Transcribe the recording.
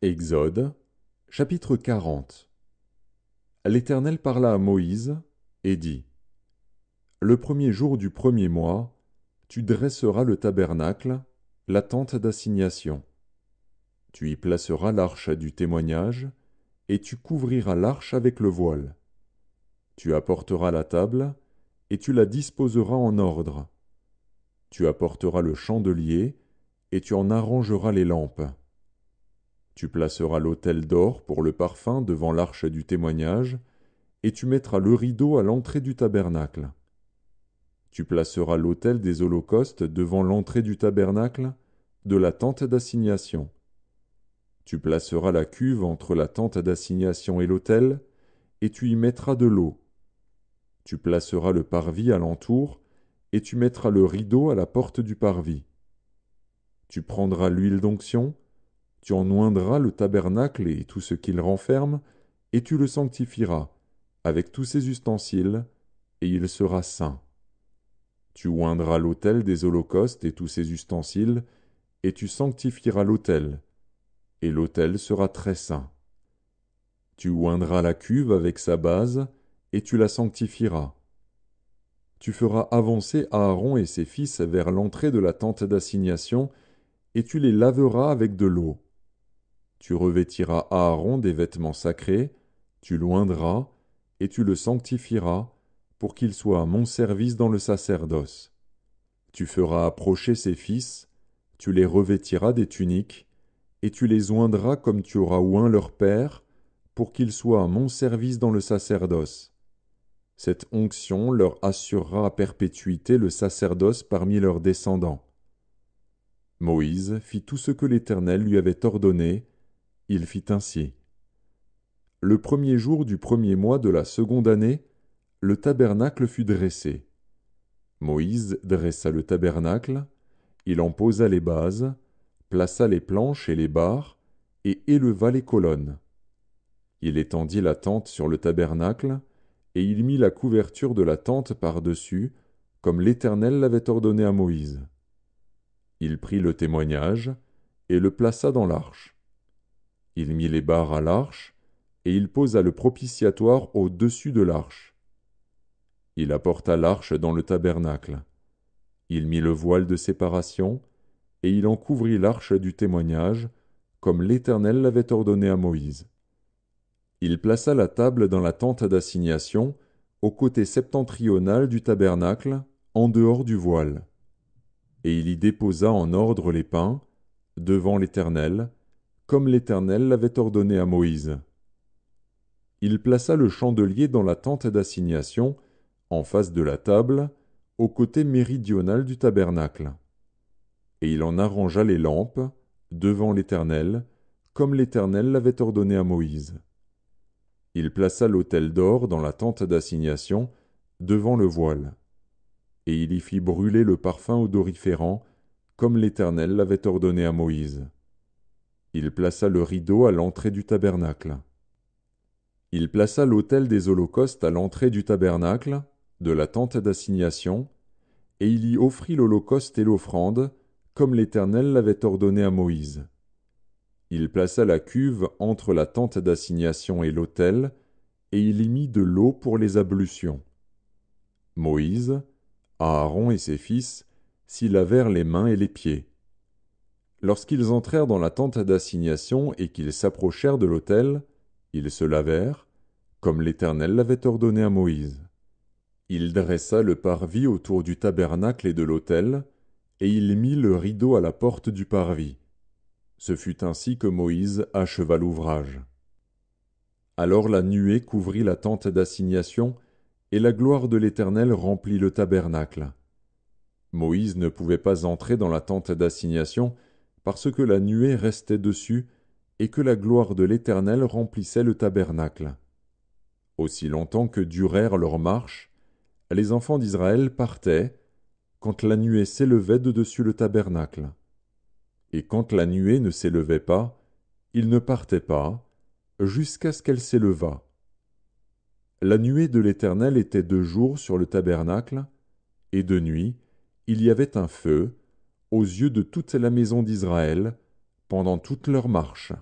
Exode, chapitre 40. L'Éternel parla à Moïse et dit: Le premier jour du premier mois, tu dresseras le tabernacle, la tente d'assignation. Tu y placeras l'arche du témoignage, et tu couvriras l'arche avec le voile. Tu apporteras la table, et tu la disposeras en ordre. Tu apporteras le chandelier, et tu en arrangeras les lampes. Tu placeras l'autel d'or pour le parfum devant l'arche du témoignage, et tu mettras le rideau à l'entrée du tabernacle. Tu placeras l'autel des holocaustes devant l'entrée du tabernacle, de la tente d'assignation. Tu placeras la cuve entre la tente d'assignation et l'autel, et tu y mettras de l'eau. Tu placeras le parvis alentour, et tu mettras le rideau à la porte du parvis. Tu prendras l'huile d'onction, tu en oindras le tabernacle et tout ce qu'il renferme, et tu le sanctifieras, avec tous ses ustensiles, et il sera saint. Tu oindras l'autel des holocaustes et tous ses ustensiles, et tu sanctifieras l'autel, et l'autel sera très saint. Tu oindras la cuve avec sa base, et tu la sanctifieras. Tu feras avancer Aaron et ses fils vers l'entrée de la tente d'assignation, et tu les laveras avec de l'eau. Tu revêtiras Aaron des vêtements sacrés, tu l'oindras, et tu le sanctifieras, pour qu'il soit à mon service dans le sacerdoce. Tu feras approcher ses fils, tu les revêtiras des tuniques, et tu les oindras comme tu auras oint leur père, pour qu'ils soient à mon service dans le sacerdoce. Cette onction leur assurera à perpétuité le sacerdoce parmi leurs descendants. Moïse fit tout ce que l'Éternel lui avait ordonné, il fit ainsi. Le premier jour du premier mois de la seconde année, le tabernacle fut dressé. Moïse dressa le tabernacle, il en posa les bases, plaça les planches et les barres, et éleva les colonnes. Il étendit la tente sur le tabernacle, et il mit la couverture de la tente par-dessus, comme l'Éternel l'avait ordonné à Moïse. Il prit le témoignage, et le plaça dans l'arche. Il mit les barres à l'arche, et il posa le propitiatoire au-dessus de l'arche. Il apporta l'arche dans le tabernacle. Il mit le voile de séparation, et il en couvrit l'arche du témoignage, comme l'Éternel l'avait ordonné à Moïse. Il plaça la table dans la tente d'assignation, au côté septentrional du tabernacle, en dehors du voile. Et il y déposa en ordre les pains, devant l'Éternel, comme l'Éternel l'avait ordonné à Moïse. Il plaça le chandelier dans la tente d'assignation, en face de la table, au côté méridional du tabernacle. Et il en arrangea les lampes, devant l'Éternel, comme l'Éternel l'avait ordonné à Moïse. Il plaça l'autel d'or dans la tente d'assignation, devant le voile. Et il y fit brûler le parfum odoriférant, comme l'Éternel l'avait ordonné à Moïse. Il plaça le rideau à l'entrée du tabernacle. Il plaça l'autel des holocaustes à l'entrée du tabernacle, de la tente d'assignation, et il y offrit l'holocauste et l'offrande, comme l'Éternel l'avait ordonné à Moïse. Il plaça la cuve entre la tente d'assignation et l'autel, et il y mit de l'eau pour les ablutions. Moïse, Aaron et ses fils s'y lavèrent les mains et les pieds. Lorsqu'ils entrèrent dans la tente d'assignation et qu'ils s'approchèrent de l'autel, ils se lavèrent, comme l'Éternel l'avait ordonné à Moïse. Il dressa le parvis autour du tabernacle et de l'autel, et il mit le rideau à la porte du parvis. Ce fut ainsi que Moïse acheva l'ouvrage. Alors la nuée couvrit la tente d'assignation, et la gloire de l'Éternel remplit le tabernacle. Moïse ne pouvait pas entrer dans la tente d'assignation, parce que la nuée restait dessus, et que la gloire de l'Éternel remplissait le tabernacle. Aussi longtemps que durèrent leurs marches, les enfants d'Israël partaient, quand la nuée s'élevait de dessus le tabernacle. Et quand la nuée ne s'élevait pas, ils ne partaient pas, jusqu'à ce qu'elle s'élevât. La nuée de l'Éternel était de jour sur le tabernacle, et de nuit, il y avait un feu, aux yeux de toute la maison d'Israël, pendant toute leur marche.